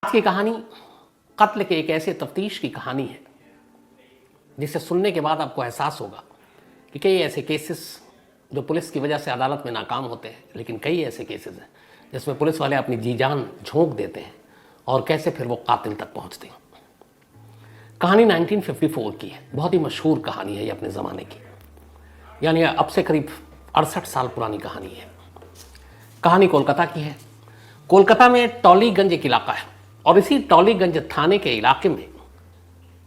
आज की कहानी कत्ल के एक ऐसे तफ्तीश की कहानी है जिसे सुनने के बाद आपको एहसास होगा कि कई ऐसे केसेस जो पुलिस की वजह से अदालत में नाकाम होते हैं, लेकिन कई ऐसे केसेस हैं जिसमें पुलिस वाले अपनी जी जान झोंक देते हैं और कैसे फिर वो कातिल तक पहुंचते हैं। कहानी 1954 की है, बहुत ही मशहूर कहानी है ये अपने ज़माने की, यानी अब से करीब 68 साल पुरानी कहानी है। कहानी कोलकाता की है। कोलकाता में टॉलीगंज एक इलाका है और इसी टॉलीगंज थाने के इलाके में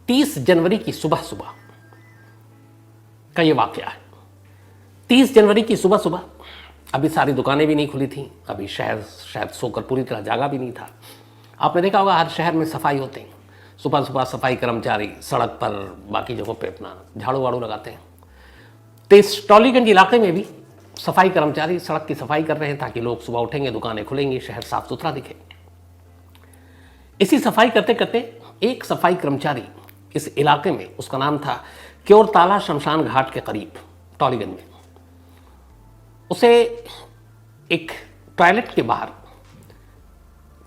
30 जनवरी की सुबह सुबह का ये वाकया है। 30 जनवरी की सुबह सुबह अभी सारी दुकानें भी नहीं खुली थी, अभी शहर शायद सोकर पूरी तरह जागा भी नहीं था। आपने देखा होगा हर शहर में सफाई होते हैं, सुबह सुबह सफाई कर्मचारी सड़क पर बाकी जगहों पे अपना झाड़ू वाड़ू लगाते हैं। तो इस टॉलीगंज इलाके में भी सफाई कर्मचारी सड़क की सफाई कर रहे हैं ताकि लोग सुबह उठेंगे, दुकानें खुलेंगी, शहर साफ सुथरा दिखे। इसी सफाई करते करते एक सफाई कर्मचारी इस इलाके में, उसका नाम था क्योरताला शमशान घाट के करीब टॉलीगंज में, उसे एक टॉयलेट के बाहर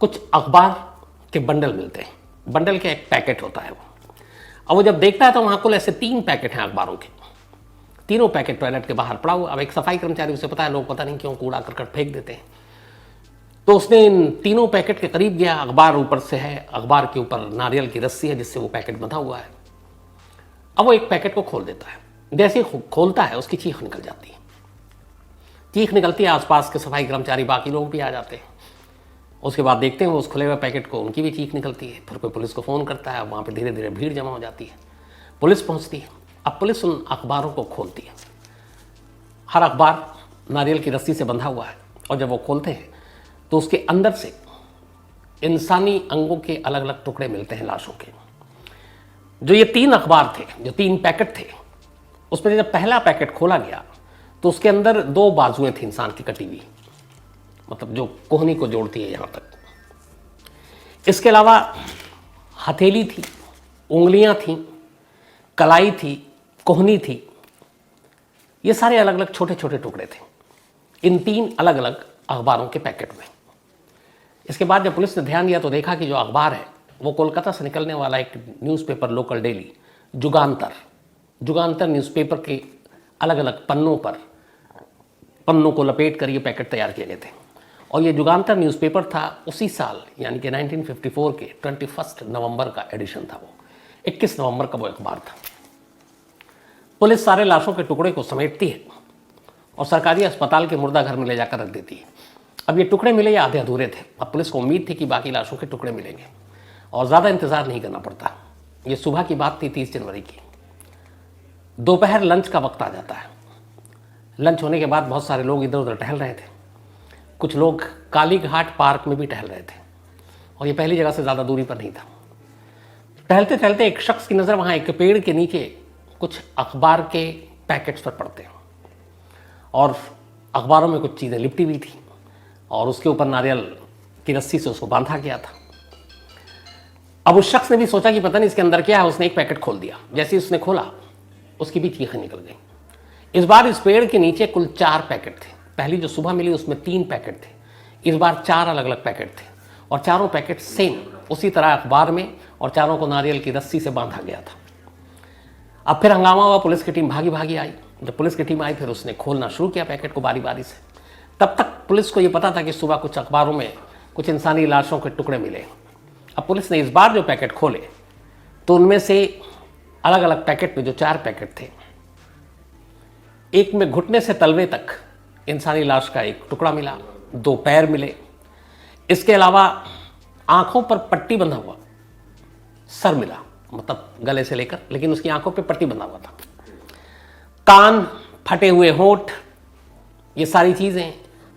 कुछ अखबार के बंडल मिलते हैं। बंडल के एक पैकेट होता है वो, और वो जब देखता है तो वहां कुल ऐसे 3 पैकेट हैं अखबारों के। तीनों पैकेट टॉयलेट के बाहर पड़ा हुआ। अब एक सफाई कर्मचारी, उसे पता है लोग पता नहीं क्यों कूड़ा करकट फेंक देते हैं, तो उसने इन तीनों पैकेट के करीब गया। अखबार ऊपर से है, अखबार के ऊपर नारियल की रस्सी है जिससे वो पैकेट बंधा हुआ है। अब वो एक पैकेट को खोल देता है। जैसे ही खोलता है उसकी चीख निकल जाती है। चीख निकलती है, आसपास के सफाई कर्मचारी बाकी लोग भी आ जाते हैं। उसके बाद देखते हैं वो उस खुले हुए पैकेट को, उनकी भी चीख निकलती है। फिर कोई पुलिस को फ़ोन करता है, वहाँ पर धीरे धीरे भीड़ जमा हो जाती है। पुलिस पहुँचती है। अब पुलिस उन अखबारों को खोलती है। हर अखबार नारियल की रस्सी से बंधा हुआ है, और जब वो खोलते हैं तो उसके अंदर से इंसानी अंगों के अलग अलग टुकड़े मिलते हैं, लाशों के। जो ये 3 अखबार थे, जो 3 पैकेट थे, उसमें जब पहला पैकेट खोला गया तो उसके अंदर 2 बाजुएं थी इंसान की कटी हुई, मतलब जो कोहनी को जोड़ती है यहां तक। इसके अलावा हथेली थी, उंगलियां थी, कलाई थी, कोहनी थी। ये सारे अलग अलग छोटे छोटे टुकड़े थे इन 3 अलग अलग अखबारों के पैकेट में। इसके बाद जब पुलिस ने ध्यान दिया तो देखा कि जो अखबार है वो कोलकाता से निकलने वाला एक newspaper, local daily Jugantar newspaper के अलग अलग पन्नों को लपेट कर ये पैकेट तैयार किए गए थे। और ये जुगांतर न्यूज़पेपर था उसी साल, यानी कि 1954 के 21 नवंबर का एडिशन था। वो 21 नवंबर का वो अखबार था। पुलिस सारे लाशों के टुकड़े को समेटती है और सरकारी अस्पताल के मुर्दा घर में ले जाकर रख देती है। अब ये टुकड़े मिले, ये आधे अधूरे थे। अब पुलिस को उम्मीद थी कि बाकी लाशों के टुकड़े मिलेंगे और ज़्यादा इंतज़ार नहीं करना पड़ता। ये सुबह की बात थी, 30 जनवरी की। दोपहर लंच का वक्त आ जाता है। लंच होने के बाद बहुत सारे लोग इधर उधर टहल रहे थे। कुछ लोग काली घाट पार्क में भी टहल रहे थे, और ये पहली जगह से ज़्यादा दूरी पर नहीं था। टहलते टहलते एक शख्स की नज़र वहाँ एक पेड़ के नीचे कुछ अखबार के पैकेट्स पर पड़ते हैं, और अखबारों में कुछ चीज़ें लिपटी हुई थी और उसके ऊपर नारियल की रस्सी से उसको बांधा गया था। अब उस शख्स ने भी सोचा कि पता नहीं इसके अंदर क्या है। उसने एक पैकेट खोल दिया। जैसे ही उसने खोला उसकी भी चीखें निकल गई। इस बार इस पेड़ के नीचे कुल 4 पैकेट थे। पहली जो सुबह मिली उसमें 3 पैकेट थे, इस बार 4 अलग अलग पैकेट थे, और चारों पैकेट सेम उसी तरह अखबार में, और चारों को नारियल की रस्सी से बांधा गया था। अब फिर हंगामा हुआ। पुलिस की टीम भागी भागी आई। जब पुलिस की टीम आई फिर उसने खोलना शुरू किया पैकेट को बारी बारी से। तब तक पुलिस को ये पता था कि सुबह कुछ अखबारों में कुछ इंसानी लाशों के टुकड़े मिले। अब पुलिस ने इस बार जो पैकेट खोले तो उनमें से अलग अलग पैकेट में जो 4 पैकेट थे, एक में घुटने से तलवे तक इंसानी लाश का एक टुकड़ा मिला, 2 पैर मिले। इसके अलावा आंखों पर पट्टी बंधा हुआ सर मिला, मतलब गले से लेकर, लेकिन उसकी आंखों पे पट्टी बंधा हुआ था। कान, फटे हुए होंठ, ये सारी चीजें।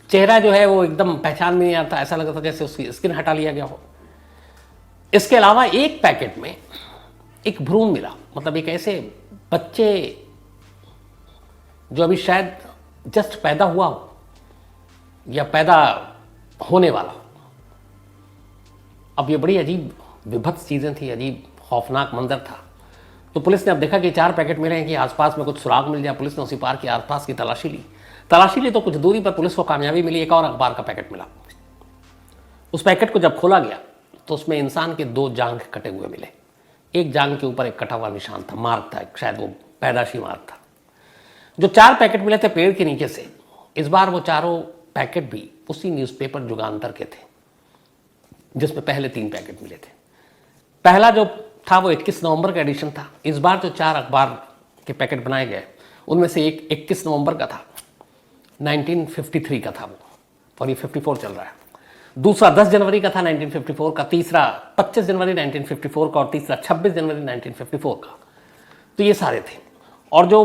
चेहरा जो है वो एकदम पहचान में नहीं आता, ऐसा लगा था जैसे उसकी स्किन हटा लिया गया हो। इसके अलावा एक पैकेट में एक भ्रूण मिला, मतलब एक ऐसे बच्चे जो अभी शायद जस्ट पैदा हुआ हो या पैदा होने वाला हो। अब ये बड़ी अजीब विभत्स चीजें थी, अजीब खौफनाक मंजर था। तो पुलिस ने अब देखा कि 4 पैकेट मिले हैं कि आसपास में कुछ सुराग मिल जाए। पुलिस ने उसी पार की आसपास की तलाशी ली तो कुछ दूरी पर पुलिस को कामयाबी मिली। एक और अखबार का पैकेट मिला। उस पैकेट को जब खोला गया तो उसमें इंसान के 2 जांघ कटे हुए मिले। एक जांघ के ऊपर एक कटा हुआ निशान था, मार्क था, शायद वो पैदाशी मार्क था। जो 4 पैकेट मिले थे पेड़ के नीचे से, इस बार वो चारों पैकेट भी उसी न्यूज़पेपर जुगांतर के थे जिसमें पहले 3 पैकेट मिले थे। पहला जो था वो 21 नवंबर का एडिशन था। इस बार जो 4 अखबार के पैकेट बनाए गए उनमें से एक 21 नवंबर का था, 1953 का था वो, और ये 54 चल रहा है। दूसरा 10 जनवरी का था 1954 का, तीसरा 25 जनवरी 1954 का, और तीसरा 26 जनवरी 1954 का। तो ये सारे थे। और जो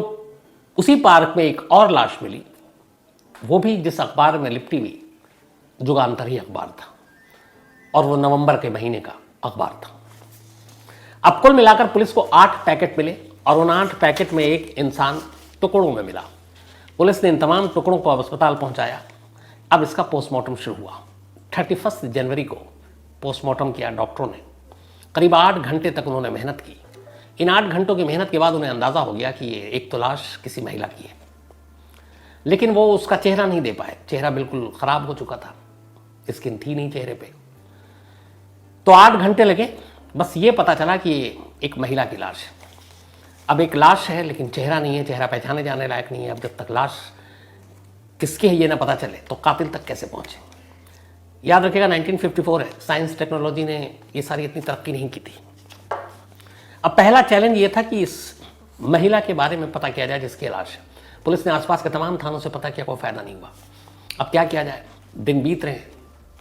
उसी पार्क में एक और लाश मिली, वो भी जिस अखबार में लिपटी हुई जुगांतर ही अखबार था, और वो नवंबर के महीने का अखबार था। अब कुल मिलाकर पुलिस को 8 पैकेट मिले, और उन 8 पैकेट में एक इंसान टुकड़ों में मिला। पुलिस ने इन तमाम टुकड़ों को अब अस्पताल पहुंचाया। अब इसका पोस्टमार्टम शुरू हुआ। 31 जनवरी को पोस्टमार्टम किया डॉक्टरों ने। करीब 8 घंटे तक उन्होंने मेहनत की। इन 8 घंटों की मेहनत के बाद उन्हें अंदाज़ा हो गया कि ये एक तो लाश किसी महिला की है, लेकिन वो उसका चेहरा नहीं दे पाए। चेहरा बिल्कुल ख़राब हो चुका था, स्किन थी नहीं चेहरे पे। तो 8 घंटे लगे, बस ये पता चला कि ये एक महिला की लाश है। अब एक लाश है लेकिन चेहरा नहीं है, चेहरा पहचाने जाने लायक नहीं है। अब जब तक लाश किसकी है ये ना पता चले तो कातिल तक कैसे पहुंचे। याद रखिएगा 1954 है, साइंस टेक्नोलॉजी ने ये सारी इतनी तरक्की नहीं की थी। अब पहला चैलेंज ये था कि इस महिला के बारे में पता किया जाए जिसकी लाश है। पुलिस ने आसपास के तमाम थानों से पता किया, कोई फायदा नहीं हुआ। अब क्या किया जाए, दिन बीत रहे हैं,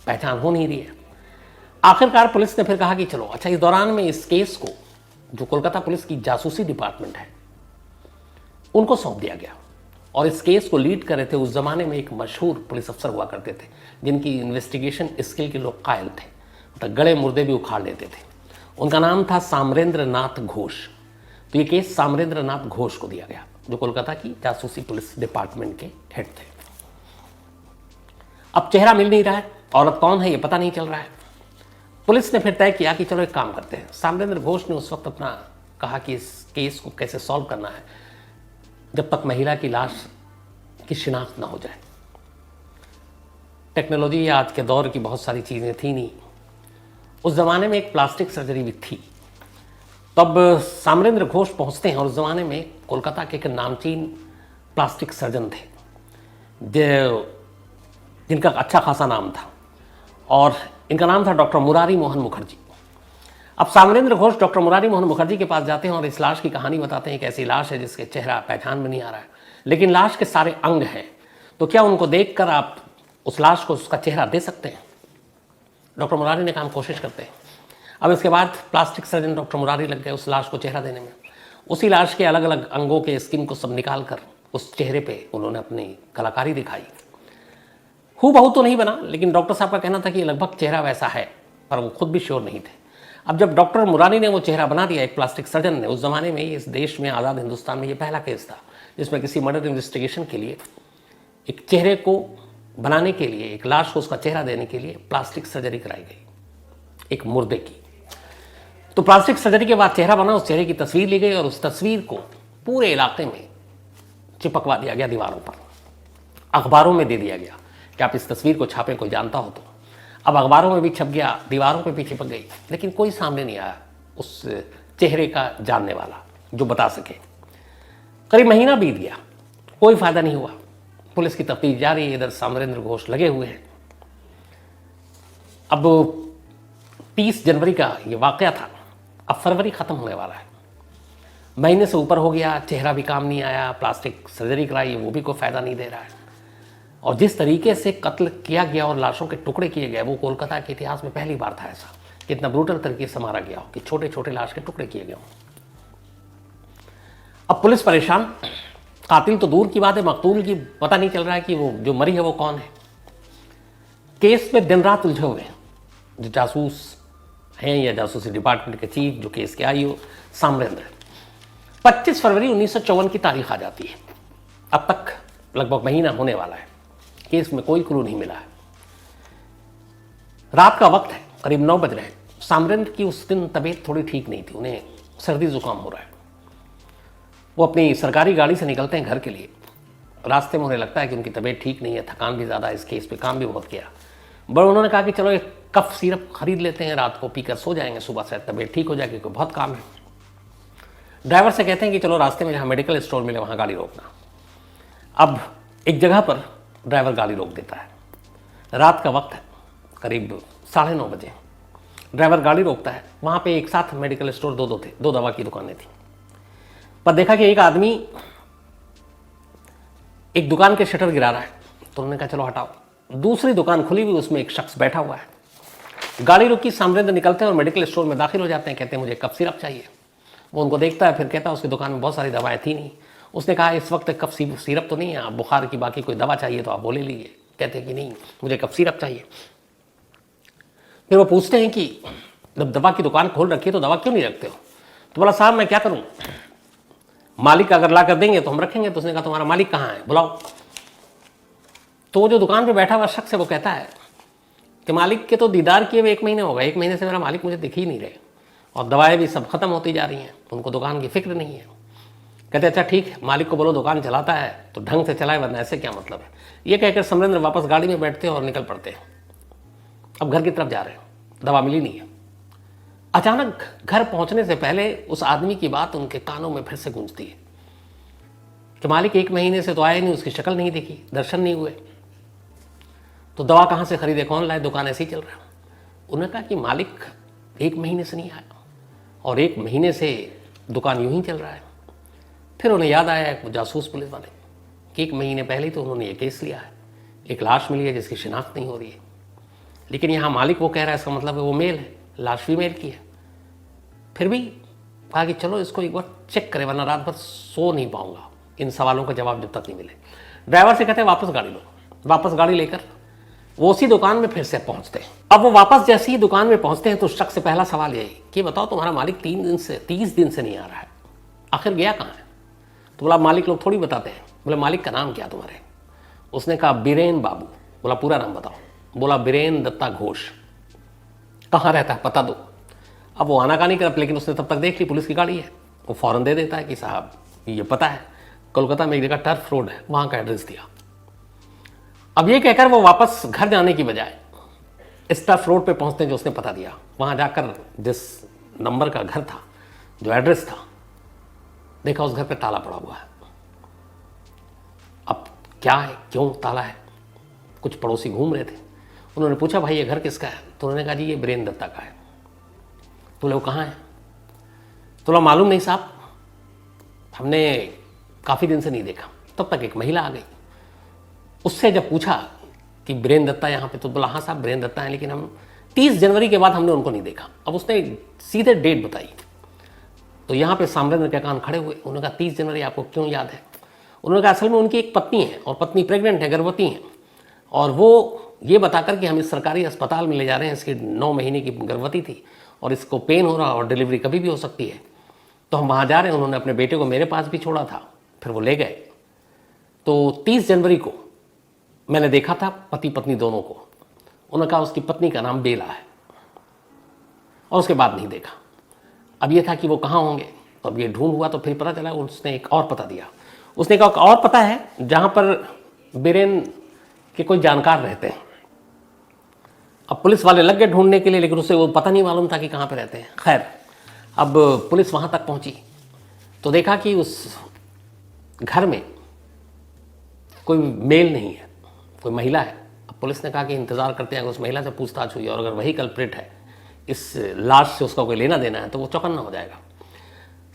पहचान हो नहीं रही है। आखिरकार पुलिस ने फिर कहा कि चलो अच्छा, इस दौरान में इस केस को जो कोलकाता पुलिस की जासूसी डिपार्टमेंट है उनको सौंप दिया गया। और इस केस को लीड कर रहे थे उस जमाने में एक मशहूर पुलिस अफसर हुआ करते थे जिनकी इन्वेस्टिगेशन स्किल के लोग कायल थे, मतलब गड़े मुर्दे भी उखाड़ लेते थे। उनका नाम था सामरेंद्र नाथ घोष। तो ये केस सामरेंद्र नाथ घोष को दिया गया जो कोलकाता की जासूसी पुलिस डिपार्टमेंट के हेड थे। अब चेहरा मिल नहीं रहा है, औरत कौन है ये पता नहीं चल रहा है। पुलिस ने फिर तय किया कि चलो एक काम करते हैं। सामरेंद्र घोष ने उस वक्त अपना कहा कि इस केस को कैसे सॉल्व करना है जब तक महिला की लाश की शिनाख्त ना हो जाए। टेक्नोलॉजी आज के दौर की बहुत सारी चीज़ें थी नहीं, उस ज़माने में एक प्लास्टिक सर्जरी भी थी। तब सामरेंद्र घोष पहुंचते हैं और उस ज़माने में कोलकाता के एक नामचीन प्लास्टिक सर्जन थे जिनका अच्छा खासा नाम था, और इनका नाम था डॉक्टर मुरारी मोहन मुखर्जी। अब सामरेंद्र घोष डॉक्टर मुरारी मोहन मुखर्जी के पास जाते हैं और इस लाश की कहानी बताते हैं। एक ऐसी लाश है जिसके चेहरा पहचान में नहीं आ रहा है, लेकिन लाश के सारे अंग हैं, तो क्या उनको देखकर आप उस लाश को उसका चेहरा दे सकते हैं? डॉक्टर मुरारी ने कहा हम कोशिश करते हैं। अब इसके बाद प्लास्टिक सर्जन डॉक्टर मुरारी लग गए उस लाश को चेहरा देने में। उसी लाश के अलग अलग अंगों के स्किन को सब निकाल कर उस चेहरे पे उन्होंने अपनी कलाकारी दिखाई। हूबहू तो नहीं बना, लेकिन डॉक्टर साहब का कहना था कि लगभग चेहरा वैसा है, पर वो खुद भी श्योर नहीं थे। अब जब डॉक्टर मुरारी ने वो चेहरा बना दिया, एक प्लास्टिक सर्जन ने, उस ज़माने में इस देश में, आज़ाद हिंदुस्तान में ये पहला केस था जिसमें किसी मर्डर इन्वेस्टिगेशन के लिए एक चेहरे को बनाने के लिए, एक लाश को उसका चेहरा देने के लिए प्लास्टिक सर्जरी कराई गई, एक मुर्दे की। तो प्लास्टिक सर्जरी के बाद चेहरा बना, उस चेहरे की तस्वीर ली गई और उस तस्वीर को पूरे इलाके में चिपकवा दिया गया, दीवारों पर, अखबारों में दे दिया गया कि आप इस तस्वीर को छापें, कोई जानता हो तो। अब अखबारों में भी छप गया, दीवारों पे भी चिपक गई, लेकिन कोई सामने नहीं आया उस चेहरे का जानने वाला जो बता सके। करीब महीना बीत गया, कोई फायदा नहीं हुआ। पुलिस की तफ्तीश जारी है, इधर सामरेंद्र घोष लगे हुए हैं। अब 30 जनवरी का ये वाकया था, अब फरवरी ख़त्म होने वाला है, महीने से ऊपर हो गया, चेहरा भी काम नहीं आया, प्लास्टिक सर्जरी कराई वो भी कोई फ़ायदा नहीं दे रहा है। और जिस तरीके से कत्ल किया गया और लाशों के टुकड़े किए गए, वो कोलकाता के इतिहास में पहली बार था ऐसा, कि इतना ब्रूटल तरीके से मारा गया हो, कि छोटे छोटे लाश के टुकड़े किए गए हों। अब पुलिस परेशान, कातिल तो दूर की बात है, मकतूल की पता नहीं चल रहा है कि वो जो मरी है वो कौन है। केस में दिन रात उलझे हुए हैं, जो जासूस हैं या जासूसी डिपार्टमेंट के चीफ, जो केस के आईओ सामरेंद्र। 25 फरवरी 1954 की तारीख आ जाती है। अब तक लगभग महीना होने वाला है, केस में कोई क्लू नहीं मिला है। रात का वक्त है, करीब 9 बज रहे हैं। सामरेंद्र की उस दिन तबीयत थोड़ी ठीक नहीं थी, उन्हें सर्दी जुकाम हो रहा है। वो अपनी सरकारी गाड़ी से निकलते हैं घर के लिए। रास्ते में उन्हें लगता है कि उनकी तबीयत ठीक नहीं है, थकान भी ज़्यादा, इस केस पे काम भी बहुत किया। बट उन्होंने कहा कि चलो एक कफ सिरप खरीद लेते हैं, रात को पीकर सो जाएंगे, सुबह से तबीयत ठीक हो जाएगी, कोई बहुत काम है। ड्राइवर से कहते हैं कि चलो रास्ते में जहाँ मेडिकल स्टोर मिले वहाँ गाड़ी रोकना। अब एक जगह पर ड्राइवर गाड़ी रोक देता है, रात का वक्त है, करीब 9:30 बजे। ड्राइवर गाड़ी रोकता है, वहाँ पे एक साथ मेडिकल स्टोर दो थे, 2 दवा की दुकानें थी। पर देखा कि एक आदमी एक दुकान के शटर गिरा रहा है, तो उन्होंने कहा चलो हटाओ। दूसरी दुकान खुली हुई, उसमें एक शख्स बैठा हुआ है। गाड़ी रुकी, सामने निकलते हैं और मेडिकल स्टोर में दाखिल हो जाते हैं। कहते हैं मुझे कफ सिरप चाहिए। वो उनको देखता है, फिर कहता है उसकी दुकान में बहुत सारी दवाएं थी नहीं। उसने कहा इस वक्त कफ सिरप तो नहीं है, आप बुखार की बाकी कोई दवा चाहिए तो आप बोले लीजिए। कहते हैं कि नहीं, मुझे कफ सिरप चाहिए। फिर वो पूछते हैं कि जब दवा की दुकान खोल रखी है तो दवा क्यों नहीं रखते हो? तो बोला साहब मैं क्या करूं, मालिक अगर ला कर देंगे तो हम रखेंगे। तो उसने कहा तुम्हारा मालिक कहाँ है, बुलाओ। तो वो जो दुकान पे बैठा हुआ शख्स है वो कहता है कि मालिक के तो दीदार किए हुए 1 महीने हो गए, 1 महीने से मेरा मालिक मुझे दिख ही नहीं रहे और दवाएं भी सब खत्म होती जा रही हैं, उनको दुकान की फिक्र नहीं है। कहते अच्छा ठीक है, मालिक को बोलो दुकान चलाता है तो ढंग से चलाए, वरना ऐसे क्या मतलब है। ये कहकर समरेंद्र वापस गाड़ी में बैठते हैं और निकल पड़ते हैं। अब घर की तरफ जा रहे हैं, दवा मिली नहीं है। अचानक घर पहुंचने से पहले उस आदमी की बात उनके कानों में फिर से गूंजती है कि मालिक 1 महीने से तो आए नहीं, उसकी शक्ल नहीं दिखी, दर्शन नहीं हुए, तो दवा कहाँ से खरीदे, कौन लाए, दुकान ऐसे ही चल रहा है। उन्होंने कहा कि मालिक 1 महीने से नहीं आया और 1 महीने से दुकान यूं ही चल रहा है। फिर उन्हें याद आया एक जासूस पुलिस वाले कि 1 महीने पहले तो उन्होंने ये केस लिया है, एक लाश मिली है जिसकी शिनाख्त नहीं हो रही है, लेकिन यहाँ मालिक वो कह रहा है, इसका मतलब है वो मेल है, लाश फीमेल की है। फिर भी कहा कि चलो इसको एक बार चेक करें, वरना रात भर सो नहीं पाऊंगा, इन सवालों का जवाब जब तक नहीं मिले। ड्राइवर से कहते हैं वापस गाड़ी लो। वापस गाड़ी लेकर वो उसी दुकान में फिर से पहुंचते हैं। अब वो वापस जैसे ही दुकान में पहुंचते हैं तो उस शख्स से पहला सवाल यही कि बताओ तुम्हारा मालिक 30 दिन से नहीं आ रहा है, आखिर गया कहाँ है? तो बोला मालिक लोग थोड़ी बताते हैं। बोले मालिक का नाम क्या तुम्हारे? उसने कहा बीरेन बाबू। बोला पूरा नाम बताओ। बोला बीरेन दत्ता घोष। कहाँ रहता है पता दो। अब वो आना का नहीं करता, लेकिन उसने तब तक देख ली पुलिस की गाड़ी है, वो फौरन दे देता है कि साहब ये पता है, कोलकाता में एक जगह टर्फ रोड है, वहाँ का एड्रेस दिया। अब ये कहकर वो वापस घर जाने की बजाय इस टर्फ रोड पे पहुँचते हैं जो उसने पता दिया। वहाँ जाकर जिस नंबर का घर था, जो एड्रेस था, देखा उस घर पे ताला पड़ा हुआ है। अब क्या है, क्यों ताला है? कुछ पड़ोसी घूम रहे थे, उन्होंने पूछा भाई ये घर किसका है? तो उन्होंने कहा जी ये बीरेन दत्ता का है। तो वो कहाँ है? तो बोला मालूम नहीं साहब, हमने काफ़ी दिन से नहीं देखा। तब तक एक महिला आ गई, उससे जब पूछा कि बीरेन दत्ता यहाँ पे, तो बोला हाँ साहब बीरेन दत्ता है, लेकिन हम 30 जनवरी के बाद हमने उनको नहीं देखा। अब उसने सीधे डेट बताई। तो यहाँ पे सामरेंद्र के कान खड़े हुए। उन्होंने कहा 30 जनवरी आपको क्यों याद है? उन्होंने कहा असल में उनकी एक पत्नी है और पत्नी प्रेग्नेंट है, गर्भवती है, और वो ये बताकर कि हम इस सरकारी अस्पताल में ले जा रहे हैं, इसकी 9 महीने की गर्भवती थी और इसको पेन हो रहा और डिलीवरी कभी भी हो सकती है, तो हम वहाँ जा रहे हैं। उन्होंने अपने बेटे को मेरे पास भी छोड़ा था, फिर वो ले गए। तो 30 जनवरी को मैंने देखा था पति पत्नी दोनों को। उन्होंने कहा उसकी पत्नी का नाम बेला है, और उसके बाद नहीं देखा। अब ये था कि वो कहाँ होंगे, तो अब ये ढूंढ हुआ तो फिर पता चला उसने एक और पता दिया। उसने कहा और पता है जहाँ पर बीरेन के कोई जानकार रहते हैं। अब पुलिस वाले लग गए ढूंढने के लिए, लेकिन उसे वो पता नहीं मालूम था कि कहाँ पे रहते हैं। खैर अब पुलिस वहाँ तक पहुँची तो देखा कि उस घर में कोई मेल नहीं है, कोई महिला है। अब पुलिस ने कहा कि इंतज़ार करते हैं, अगर उस महिला से पूछताछ हुई और अगर वही कल्प्रिट है, इस लाश से उसका कोई लेना देना है, तो वो चौकन्ना हो जाएगा।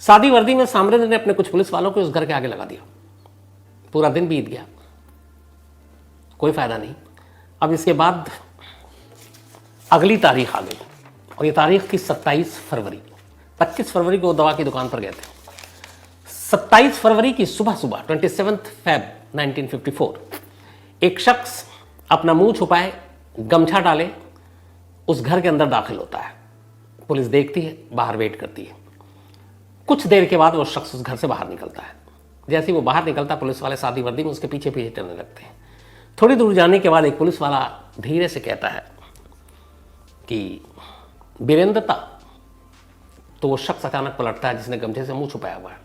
सादी वर्दी में सामरेंद्र ने अपने कुछ पुलिस वालों को उस घर के आगे लगा दिया। पूरा दिन बीत गया, कोई फायदा नहीं। अब इसके बाद अगली तारीख आ गई और ये तारीख थी 27 फरवरी। 25 फरवरी को दवा की दुकान पर गए थे। 27 फरवरी की सुबह सुबह 27 फेब 1954 एक शख्स अपना मुंह छुपाए, गमछा डाले, उस घर के अंदर दाखिल होता है। पुलिस देखती है, बाहर वेट करती है। कुछ देर के बाद वो शख्स उस घर से बाहर निकलता है। जैसे ही वो बाहर निकलता है, पुलिस वाले सादी वर्दी में उसके पीछे पीछे चलने लगते हैं। थोड़ी दूर जाने के बाद एक पुलिस वाला धीरे से कहता है कि बीरेन दत्ता। तो वो शख्स अचानक पलटता है जिसने गमछे से मुंह छुपाया हुआ है।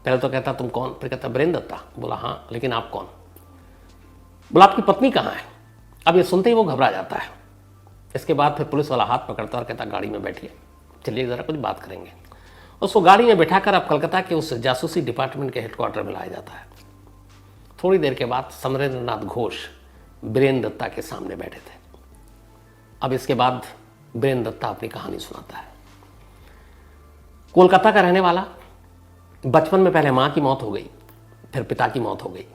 पहले तो कहता तुम कौन? फिर कहता बीरेन दत्ता। बोला हाँ, लेकिन आप कौन? बोला आपकी पत्नी कहाँ है? अब ये सुनते ही वो घबरा जाता है इसके बाद फिर पुलिस वाला हाथ पकड़ता और कहता गाड़ी में बैठिए, चलिए ज़रा कुछ बात करेंगे। उसको गाड़ी में बैठाकर अब कलकत्ता के उस जासूसी डिपार्टमेंट के हेडक्वार्टर में लाया जाता है। थोड़ी देर के बाद समरेंद्र नाथ घोष बीरेंद्र दत्ता के सामने बैठे थे। अब इसके बाद बीरेंद्र दत्ता अपनी कहानी सुनाता है। कोलकाता का रहने वाला, बचपन में पहले माँ की मौत हो गई, फिर पिता की मौत हो गई।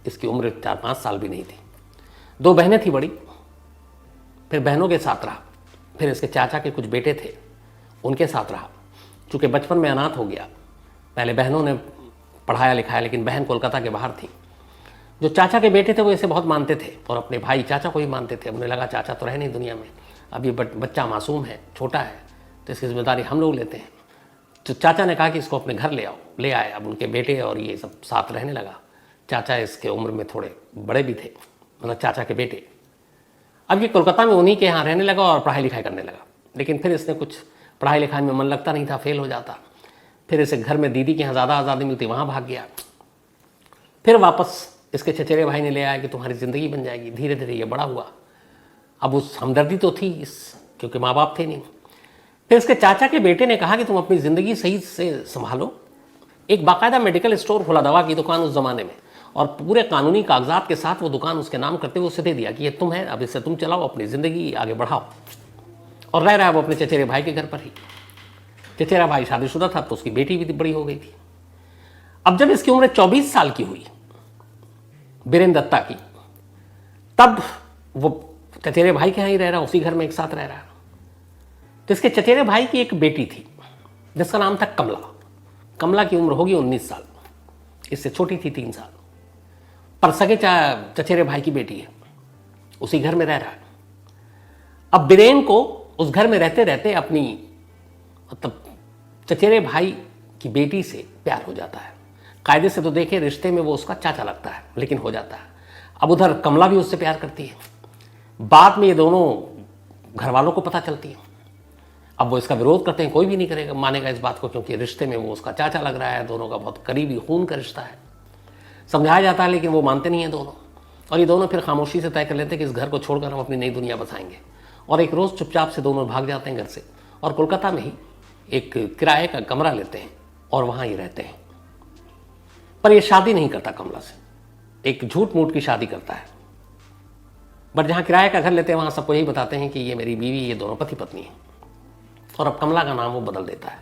इसकी उम्र 4-5 साल भी नहीं थी। 2 बहनें थी बड़ी, फिर बहनों के साथ रहा, फिर इसके चाचा के कुछ बेटे थे, उनके साथ रहा। चूँकि बचपन में अनाथ हो गया, पहले बहनों ने पढ़ाया लिखाया, लेकिन बहन कोलकाता के बाहर थी। जो चाचा के बेटे थे वो इसे बहुत मानते थे और अपने भाई चाचा को ही मानते थे। उन्हें लगा चाचा तो रहे नहीं दुनिया में, अब ये बच्चा मासूम है, छोटा है, तो इसकी जिम्मेदारी हम लोग लेते हैं। तो चाचा ने कहा कि इसको अपने घर ले आओ। ले आए। अब उनके बेटे और ये सब साथ रहने लगा। चाचा इसके उम्र में थोड़े बड़े भी थे, मतलब चाचा के बेटे। अब ये कोलकाता में उन्हीं के यहाँ रहने लगा और पढ़ाई लिखाई करने लगा। लेकिन फिर इसने कुछ पढ़ाई लिखाई में मन लगता नहीं था, फेल हो जाता। फिर इसे घर में दीदी के यहाँ ज़्यादा आज़ादी मिलती, वहाँ भाग गया। फिर वापस इसके चचेरे भाई ने ले आया कि तुम्हारी ज़िंदगी बन जाएगी। धीरे धीरे ये बड़ा हुआ। अब उस हमदर्दी तो थी क्योंकि माँ बाप थे नहीं। फिर इसके चाचा के बेटे ने कहा कि तुम अपनी ज़िंदगी सही से संभालो। एक बाकायदा मेडिकल स्टोर खोला, दवा की दुकान उस ज़माने में, और पूरे कानूनी कागजात के साथ वो दुकान उसके नाम करते हुए उसे दे दिया कि ये तुम है, अब इससे तुम चलाओ, अपनी ज़िंदगी आगे बढ़ाओ। और रह रहा है वो अपने चचेरे भाई के घर पर ही। चचेरा भाई शादीशुदा था, तो उसकी बेटी भी बड़ी हो गई थी। अब जब इसकी उम्र 24 साल की हुई, बीरेंद्र दत्ता की, तब वो चचेरे भाई के यहाँ ही रह रहा, उसी घर में एक साथ रह रहा। तो इसके चचेरे भाई की एक बेटी थी जिसका नाम था कमला। कमला की उम्र होगी 19 साल, इससे छोटी थी 3 साल, पर सगे चचेरे भाई की बेटी है, उसी घर में रह रहा है। अब बीरेन को उस घर में रहते रहते अपनी मतलब चचेरे भाई की बेटी से प्यार हो जाता है। कायदे से तो देखे रिश्ते में वो उसका चाचा लगता है, लेकिन हो जाता है। अब उधर कमला भी उससे प्यार करती है। बाद में ये दोनों घर वालों को पता चलती है। अब वो इसका विरोध करते हैं, कोई भी नहीं करेगा, मानेगा इस बात को, क्योंकि रिश्ते में वो उसका चाचा लग रहा है, दोनों का बहुत करीबी खून का रिश्ता है। समझाया जाता है, लेकिन वो मानते नहीं हैं दोनों। और ये दोनों फिर खामोशी से तय कर लेते हैं कि इस घर को छोड़कर हम अपनी नई दुनिया बसाएंगे। और एक रोज़ चुपचाप से दोनों भाग जाते हैं घर से, और कोलकाता में ही एक किराए का कमरा लेते हैं और वहाँ ही रहते हैं। पर ये शादी नहीं करता कमला से, एक झूठ मूठ की शादी करता है। बट जहाँ किराए का घर लेते हैं वहाँ सबको यही बताते हैं कि ये मेरी बीवी, ये दोनों पति पत्नी हैं। और अब कमला का नाम वो बदल देता है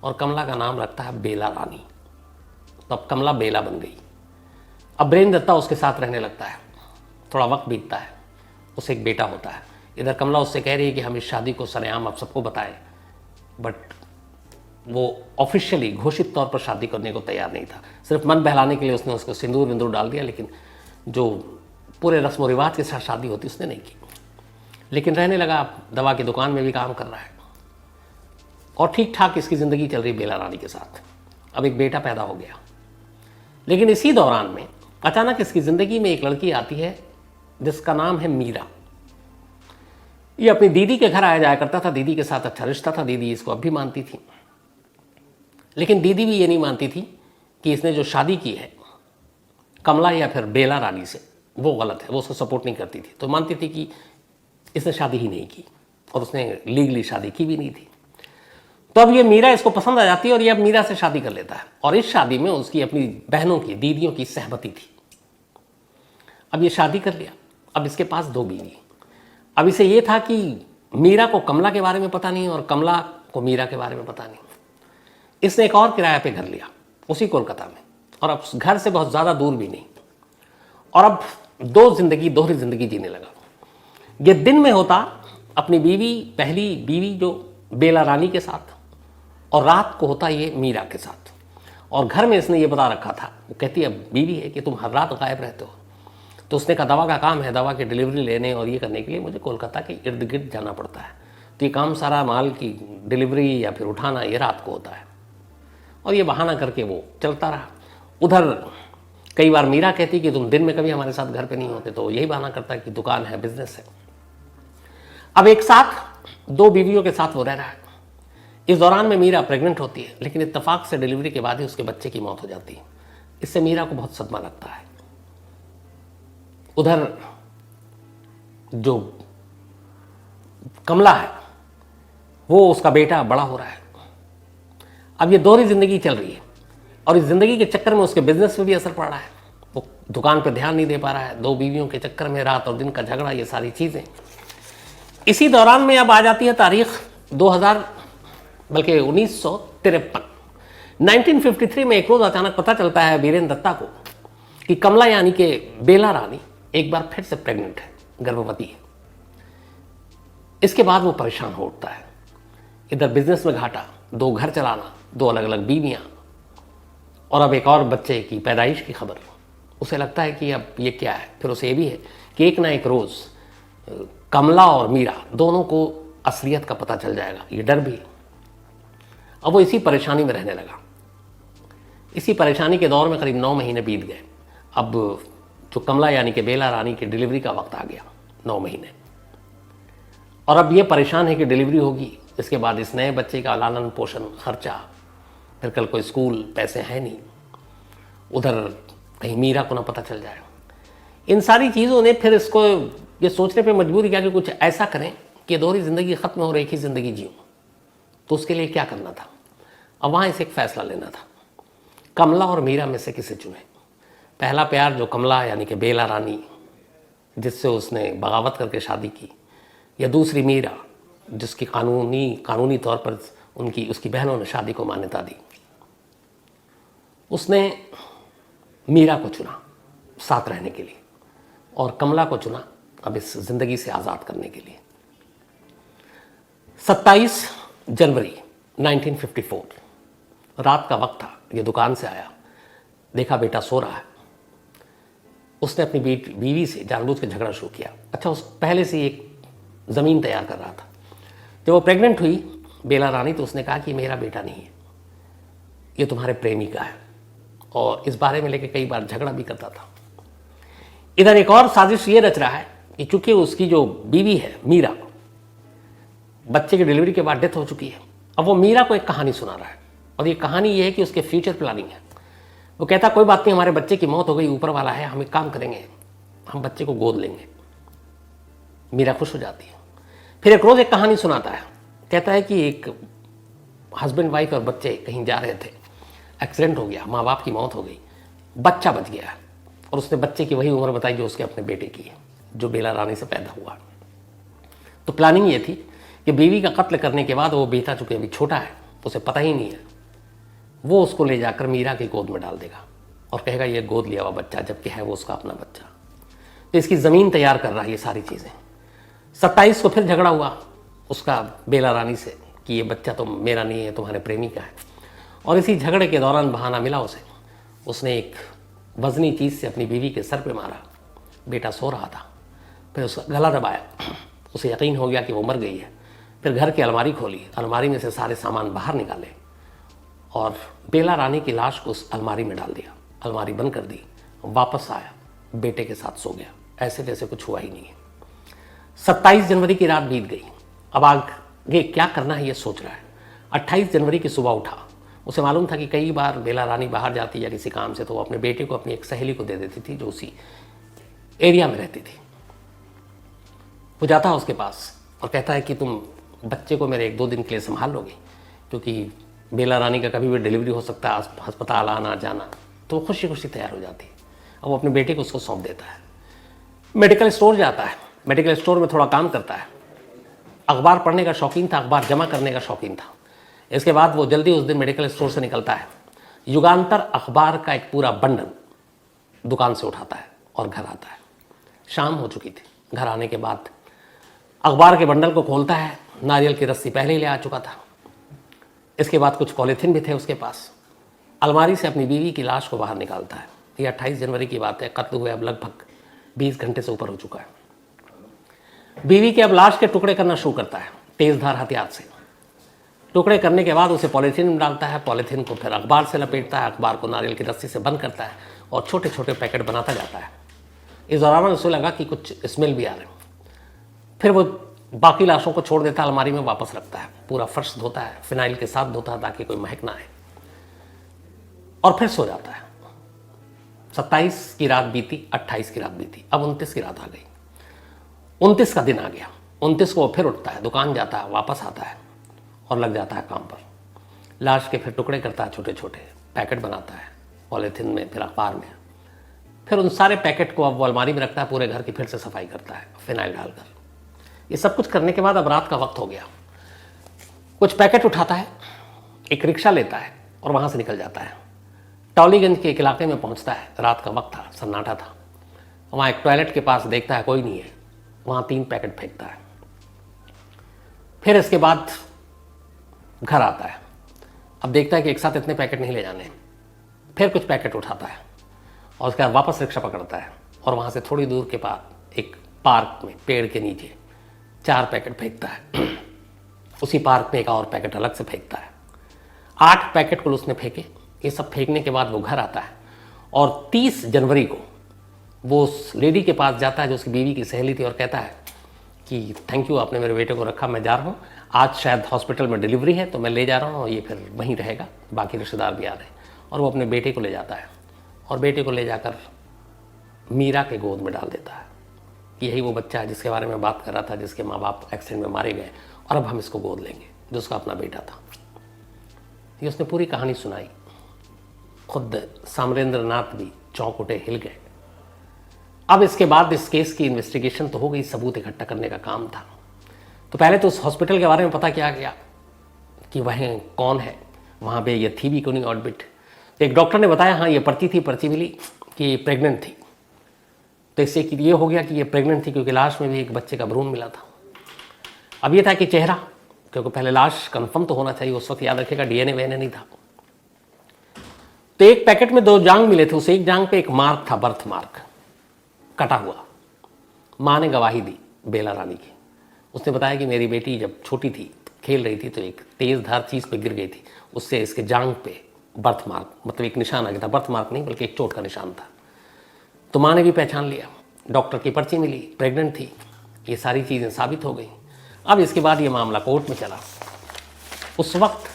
और कमला का नाम रखता है बेला रानी। तो अब कमला बेला बन गई। अब बीरेंद्र दत्ता उसके साथ रहने लगता है। थोड़ा वक्त बीतता है, उसे एक बेटा होता है। इधर कमला उससे कह रही है कि हम इस शादी को सरेआम आप सबको बताएं, बट वो ऑफिशियली घोषित तौर पर शादी करने को तैयार नहीं था। सिर्फ मन बहलाने के लिए उसने उसको सिंदूर विंदूर डाल दिया, लेकिन जो पूरे रस्म व रिवाज के साथ शादी होती उसने नहीं की। लेकिन रहने लगा, दवा की दुकान में भी काम कर रहा है और ठीक ठाक इसकी ज़िंदगी चल रही बेला रानी के साथ। अब एक बेटा पैदा हो गया। लेकिन इसी दौरान में अचानक इसकी ज़िंदगी में एक लड़की आती है जिसका नाम है मीरा। ये अपनी दीदी के घर आया जाया करता था, दीदी के साथ अच्छा रिश्ता था, दीदी इसको अब भी मानती थी। लेकिन दीदी भी ये नहीं मानती थी कि इसने जो शादी की है कमला या फिर बेला रानी से, वो गलत है, वो उसको सपोर्ट नहीं करती थी। तो मानती थी कि इसने शादी ही नहीं की और उसने लीगली शादी की भी नहीं थी। तो अब ये मीरा इसको पसंद आ जाती है और ये अब मीरा से शादी कर लेता है। और इस शादी में उसकी अपनी बहनों की, दीदियों की सहमति थी। अब ये शादी कर लिया। अब इसके पास 2 बीवी। अब इसे ये था कि मीरा को कमला के बारे में पता नहीं और कमला को मीरा के बारे में पता नहीं। इसने एक और किराए पे घर लिया उसी कोलकाता में, और अब घर से बहुत ज़्यादा दूर भी नहीं। और अब दोहरी जिंदगी जीने लगा। ये दिन में होता अपनी बीवी, पहली बीवी जो बेला रानी के साथ, और रात को होता ये मीरा के साथ। और घर में इसने ये बता रखा था, वो कहती है बीवी है, कि तुम हर रात गायब रहते हो। तो उसने कहा दवा का काम है, दवा की डिलीवरी लेने और ये करने के लिए मुझे कोलकाता के इर्द गिर्द जाना पड़ता है। तो ये काम सारा माल की डिलीवरी या फिर उठाना ये रात को होता है। और ये बहाना करके वो चलता रहा। उधर कई बार मीरा कहती कि तुम दिन में कभी हमारे साथ घर पे नहीं होते, तो यही बहाना करता है कि दुकान है, बिजनेस है। अब एक साथ 2 बीवियों के साथ वो रह रहा है। इस दौरान में मीरा प्रेग्नेंट होती है, लेकिन इत्तेफाक से डिलीवरी के बाद ही उसके बच्चे की मौत हो जाती है। इससे मीरा को बहुत सदमा लगता है। उधर जो कमला है, वो उसका बेटा बड़ा हो रहा है। अब ये दोहरी जिंदगी चल रही है और इस जिंदगी के चक्कर में उसके बिजनेस पे भी असर पड़ रहा है। वो दुकान पे ध्यान नहीं दे पा रहा है, 2 बीवियों के चक्कर में रात और दिन का झगड़ा, ये सारी चीज़ें। इसी दौरान में अब आ जाती है तारीख 2000 बल्कि 1953। 1953 में एक रोज़ अचानक पता चलता है वीरेंद्र दत्ता को कि कमला यानी कि बेला रानी एक बार फिर से प्रेग्नेंट है, गर्भवती है। इसके बाद वो परेशान हो उठता है। इधर बिजनेस में घाटा, 2 घर चलाना, 2 अलग अलग बीवियाँ, और अब एक और बच्चे की पैदाइश की खबर। उसे लगता है कि अब ये क्या है। फिर उसे ये भी है कि एक ना एक रोज़ कमला और मीरा दोनों को असलियत का पता चल जाएगा, ये डर भी। अब वो इसी परेशानी में रहने लगा। इसी परेशानी के दौर में करीब 9 महीने बीत गए। अब जो कमला यानी कि बेला रानी की डिलीवरी का वक्त आ गया, 9 महीने। और अब ये परेशान है कि डिलीवरी होगी, इसके बाद इस नए बच्चे का लालन पोषण, खर्चा, फिर कल कोई स्कूल, पैसे हैं नहीं, उधर कहीं मीरा को ना पता चल जाए। इन सारी चीज़ों ने फिर इसको ये सोचने पे मजबूर किया कि कुछ ऐसा करें कि दोहरी ज़िंदगी ख़त्म हो, एक ही ज़िंदगी जीऊँ। तो उसके लिए क्या करना था? अब वहाँ इसे एक फ़ैसला लेना था, कमला और मीरा में से किसे चुने। पहला प्यार जो कमला यानी कि बेला रानी, जिससे उसने बगावत करके शादी की, या दूसरी मीरा जिसकी कानूनी तौर पर उसकी बहनों ने शादी को मान्यता दी। उसने मीरा को चुना साथ रहने के लिए और कमला को चुना अब इस ज़िंदगी से आज़ाद करने के लिए। 27 जनवरी 1954 रात का वक्त था। ये दुकान से आया, देखा बेटा सो रहा है। उसने अपनी बीवी से जानबूझ के झगड़ा शुरू किया। अच्छा, उस पहले से एक ज़मीन तैयार कर रहा था। जब वो प्रेग्नेंट हुई बेला रानी, तो उसने कहा कि मेरा बेटा नहीं है, ये तुम्हारे प्रेमी का है, और इस बारे में लेके कई बार झगड़ा भी करता था। इधर एक और साजिश ये रच रहा है कि चूंकि उसकी जो बीवी है मीरा, बच्चे की डिलीवरी के बाद डेथ हो चुकी है, अब वो मीरा को एक कहानी सुना रहा है, और ये कहानी ये है कि उसके फ्यूचर प्लानिंग है। वो कहता कोई बात नहीं, हमारे बच्चे की मौत हो गई, ऊपर वाला है, हम एक काम करेंगे, हम बच्चे को गोद लेंगे। मीरा खुश हो जाती है। फिर एक रोज़ एक कहानी सुनाता है, कहता है कि एक हस्बैंड वाइफ और बच्चे कहीं जा रहे थे, एक्सीडेंट हो गया, माँ बाप की मौत हो गई, बच्चा बच गया, और उसने बच्चे की वही उम्र बताई जो उसके अपने बेटे की है, जो बेला रानी से पैदा हुआ। तो प्लानिंग ये थी कि बीवी का कत्ल करने के बाद वो बेटा चूंकि अभी छोटा है, उसे पता ही नहीं है, वो उसको ले जाकर मीरा की गोद में डाल देगा और कहेगा ये गोद लिया हुआ बच्चा, जबकि है वो उसका अपना बच्चा। तो इसकी ज़मीन तैयार कर रहा है ये सारी चीज़ें। 27 को फिर झगड़ा हुआ उसका बेला रानी से कि ये बच्चा तो मेरा नहीं है, तुम्हारे प्रेमी का है। और इसी झगड़े के दौरान बहाना मिला उसे, उसने एक वजनी चीज़ से अपनी बीवी के सर पे मारा। बेटा सो रहा था, फिर उसका गला दबाया, उसे यकीन हो गया कि वो मर गई है। फिर घर की अलमारी खोली, अलमारी में से सारे सामान बाहर निकाले और बेला रानी की लाश को उस अलमारी में डाल दिया, अलमारी बंद कर दी, वापस आया, बेटे के साथ सो गया, ऐसे जैसे कुछ हुआ ही नहीं है। 27 जनवरी की रात बीत गई। अब आगे क्या करना है ये सोच रहा है। 28 जनवरी की सुबह उठा, उसे मालूम था कि कई बार बेला रानी बाहर जाती या किसी काम से तो वो अपने बेटे को अपनी एक सहेली को दे देती थी जो उसी एरिया में रहती थी। वो जाता है उसके पास और कहता है कि तुम बच्चे को मेरे 1-2 दिन के लिए संभाल लोगे, क्योंकि बेला रानी का कभी भी डिलीवरी हो सकता है, अस्पताल आना जाना। तो वो खुशी खुशी तैयार हो जाती है। अब वो अपने बेटे को उसको सौंप देता है। मेडिकल स्टोर जाता है, मेडिकल स्टोर में थोड़ा काम करता है। अखबार पढ़ने का शौकीन था, अखबार जमा करने का शौकीन था। इसके बाद वो जल्दी उस दिन मेडिकल स्टोर से निकलता है, युगांतर अखबार का एक पूरा बंडल दुकान से उठाता है और घर आता है। शाम हो चुकी थी। घर आने के बाद अखबार के बंडल को खोलता है, नारियल की रस्सी पहले ही ले आ चुका था। इसके बाद कुछ पॉलीथिन भी थे उसके पास। अलमारी से अपनी बीवी की लाश को बाहर निकालता है। ये 28 जनवरी की बात है। कत्ल हुए अब लगभग 20 घंटे से ऊपर हो चुका है। बीवी के अब लाश के टुकड़े करना शुरू करता है, तेजधार हथियार से। टुकड़े करने के बाद उसे पॉलीथीन में डालता है, पॉलीथीन को फिर अखबार से लपेटता है, अखबार को नारियल की रस्सी से बंद करता है और छोटे छोटे पैकेट बनाता जाता है। इस दौरान उसे लगा कि कुछ स्मेल भी आ रहे हैं। फिर वो बाकी लाशों को छोड़ देता है, अलमारी में वापस रखता है, पूरा फर्श धोता है, फिनाइल के साथ धोता है ताकि कोई महक ना आए, और फिर सो जाता है। 27 की रात बीती, 28 की रात बीती, अब 29 की रात आ गई। 29 का दिन आ गया। 29 को वो फिर उठता है, दुकान जाता है, वापस आता है और लग जाता है काम पर। लाश के फिर टुकड़े करता है, छोटे छोटे पैकेट बनाता है पॉलीथिन में, फिर अखबार में। फिर उन सारे पैकेट को अब वो अलमारी में रखता है, पूरे घर की फिर से सफाई करता है फिनाइल डालकर। ये सब कुछ करने के बाद अब रात का वक्त हो गया। कुछ पैकेट उठाता है, एक रिक्शा लेता है और वहाँ से निकल जाता है। टॉलीगंज के एक इलाके में पहुँचता है, रात का वक्त था, सन्नाटा था। वहाँ एक टॉयलेट के पास देखता है कोई नहीं है, वहाँ 3 पैकेट फेंकता है। फिर इसके बाद घर आता है, अब देखता है कि एक साथ इतने पैकेट नहीं ले जाने। फिर कुछ पैकेट उठाता है और उसके बाद वापस रिक्शा पकड़ता है और वहाँ से थोड़ी दूर के पास एक पार्क में पेड़ के नीचे 4 पैकेट फेंकता है। उसी पार्क में एक और पैकेट अलग से फेंकता है। 8 पैकेट कुल उसने फेंके। ये सब फेंकने के बाद वो घर आता है और 30 जनवरी को वो उस लेडी के पास जाता है जो उसकी बीवी की सहेली थी और कहता है कि थैंक यू, आपने मेरे बेटे को रखा, मैं जा रहा हूँ, आज शायद हॉस्पिटल में डिलीवरी है तो मैं ले जा रहा हूँ और ये फिर वहीं रहेगा, बाकी रिश्तेदार भी आ रहे हैं। और वो अपने बेटे को ले जाता है और बेटे को ले जाकर मीरा के गोद में डाल देता है। यही वो बच्चा है जिसके बारे में बात कर रहा था, जिसके माँ बाप एक्सीडेंट में मारे गए और अब हम इसको गोद लेंगे, जो उसका अपना बेटा था। ये उसने पूरी कहानी सुनाई। खुद सामरेंद्र नाथ भी चौंक उठे, हिल गए। अब इसके बाद इस केस की इन्वेस्टिगेशन तो हो गई, सबूत इकट्ठा करने का काम था। तो पहले तो उस हॉस्पिटल के बारे में पता किया गया कि वह कौन है, वहाँ पे ये थी भी कोई ऑडबिट। तो एक डॉक्टर ने बताया हाँ ये पर्ची मिली कि प्रेग्नेंट थी। तो इससे कि ये हो गया कि ये प्रेग्नेंट थी क्योंकि लाश में भी एक बच्चे का भ्रूण मिला था। अब ये था कि चेहरा, क्योंकि पहले लाश कंफर्म तो होना चाहिए, उस वक्त याद रखेगा डीएनए वीएनए नहीं था। तो एक पैकेट में 2 जांग मिले थे, उस एक जांग पे एक मार्क था, बर्थ मार्क कटा हुआ। माँ ने गवाही दी बेला रानी की। उसने बताया कि मेरी बेटी जब छोटी थी, खेल रही थी, तो एक तेज धार चीज़ पे गिर गई थी, उससे इसके जांग पे बर्थ मार्क, मतलब एक निशान आ गया था, बर्थ मार्क नहीं बल्कि एक चोट का निशान था। तो माँ ने भी पहचान लिया, डॉक्टर की पर्ची मिली, प्रेग्नेंट थी, ये सारी चीज़ें साबित हो गई। अब इसके बाद ये मामला कोर्ट में चला। उस वक्त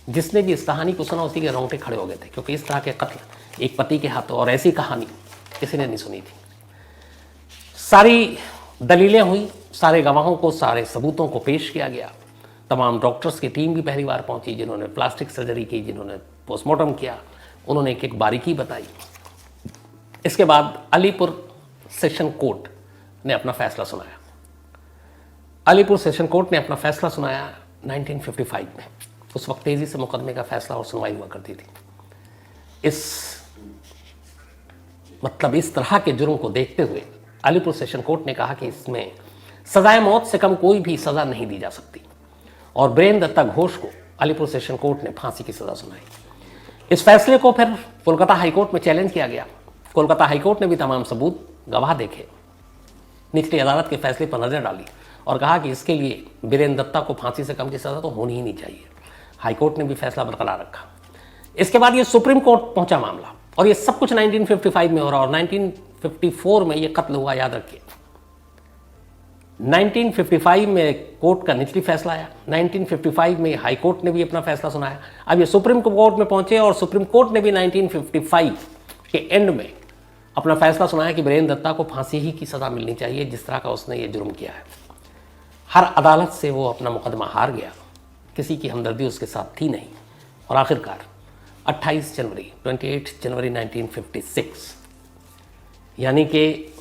जिसने भी इस कहानी को सुना उसी के रोंगटे खड़े हो गए थे, क्योंकि इस तरह के कत्ल एक पति के हाथों और ऐसी कहानी किसी ने नहीं सुनी थी। सारी दलीलें हुई, सारे गवाहों को, सारे सबूतों को पेश किया गया। तमाम डॉक्टर्स की टीम भी पहली बार पहुंची, जिन्होंने प्लास्टिक सर्जरी की, जिन्होंने पोस्टमार्टम किया, उन्होंने एक एक बारीकी बताई। इसके बाद अलीपुर सेशन कोर्ट ने अपना फैसला सुनाया। अलीपुर सेशन कोर्ट ने अपना फैसला सुनाया 1955 में। उस वक्त तेजी से मुकदमे का फैसला और सुनवाई हुआ करती थी। इस तरह के जुर्म को देखते हुए अलीपुर सेशन कोर्ट ने कहा कि इसमें सजाए मौत से कम कोई भी सजा नहीं दी जा सकती, और बीरेंद्र दत्ता घोष को अलीपुर सेशन कोर्ट ने फांसी की सजा सुनाई। इस फैसले को फिर कोलकाता हाईकोर्ट में चैलेंज किया गया। कोलकाता हाईकोर्ट ने भी तमाम सबूत, गवाह देखे, निचली अदालत के फैसले पर नजर डाली और कहा कि इसके लिए बीरेंद्र दत्ता को फांसी से कम की सजा तो होनी ही नहीं चाहिए। हाईकोर्ट ने भी फैसला बरकरार रखा। इसके बाद ये सुप्रीम कोर्ट पहुंचा मामला, और ये सब कुछ 1955 में हो रहा, और 1954 में ये कत्ल हुआ, याद रखिए। 1955 में कोर्ट का निचली फैसला आया, 1955 में हाई कोर्ट ने भी अपना फैसला सुनाया। अब ये सुप्रीम कोर्ट में पहुंचे और सुप्रीम कोर्ट ने भी 1955 के एंड में अपना फैसला सुनाया कि बीरेंद्र दत्ता को फांसी ही की सजा मिलनी चाहिए, जिस तरह का उसने ये जुर्म किया है। हर अदालत से वो अपना मुकदमा हार गया, किसी की हमदर्दी उसके साथ थी नहीं, और आखिरकार 28 जनवरी 1956, यानी कि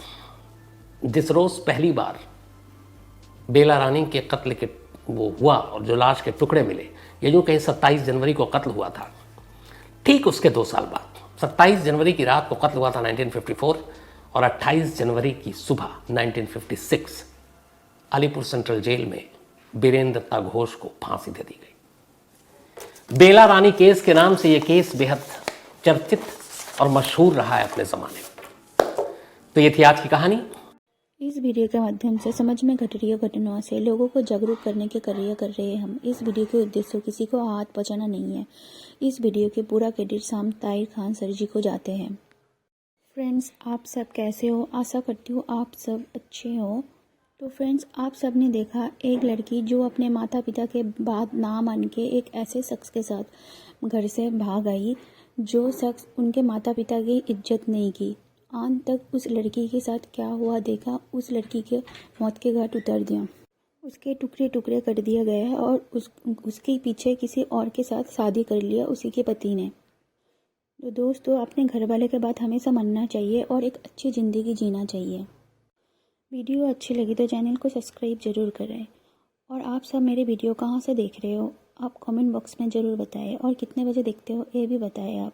जिस रोज़ पहली बार बेला रानी के कत्ल के वो हुआ और जो लाश के टुकड़े मिले, ये यूँ कहीं 27 जनवरी को कत्ल हुआ था, ठीक उसके 2 साल बाद 27 जनवरी की रात को कत्ल हुआ था 1954, और 28 जनवरी की सुबह 1956 अलीपुर सेंट्रल जेल में बीरेंद्र दत्ता घोष को फांसी दे दी गई। बेला रानी केस के नाम से ये केस बेहद चर्चित और मशहूर रहा है अपने ज़माने में। तो ये थी आज की कहानी। इस वीडियो के माध्यम से समाज में घट रही घटनाओं से लोगों को जागरूक करने के कार्य कर रहे हैं हम। इस वीडियो के उद्देश्य किसी को हाथ पहुंचाना नहीं है। इस वीडियो के पूरा क्रेडिट शाम ताहिर खान सर जी को जाते हैं। फ्रेंड्स, आप सब कैसे हो? आशा करती हूँ आप सब अच्छे हो। तो फ्रेंड्स, आप सब ने देखा एक लड़की जो अपने माता पिता के बात ना मान के एक ऐसे शख्स के साथ घर से भाग आई, जो शख्स उनके माता पिता की इज्जत नहीं की। अंत तक उस लड़की के साथ क्या हुआ देखा, उस लड़की के मौत के घाट उतर दिया। उसके टुकड़े टुकड़े कर दिया गया है और उसके पीछे किसी और के साथ शादी कर लिया उसी के पति ने। तो दोस्तों, अपने घर वाले के बात हमेशा मानना चाहिए और एक अच्छी ज़िंदगी जीना चाहिए। वीडियो अच्छी लगी तो चैनल को सब्सक्राइब ज़रूर करें। और आप सब मेरे वीडियो कहाँ से देख रहे हो, आप कमेंट बॉक्स में ज़रूर बताएं और कितने बजे देखते हो ये भी बताएं आप।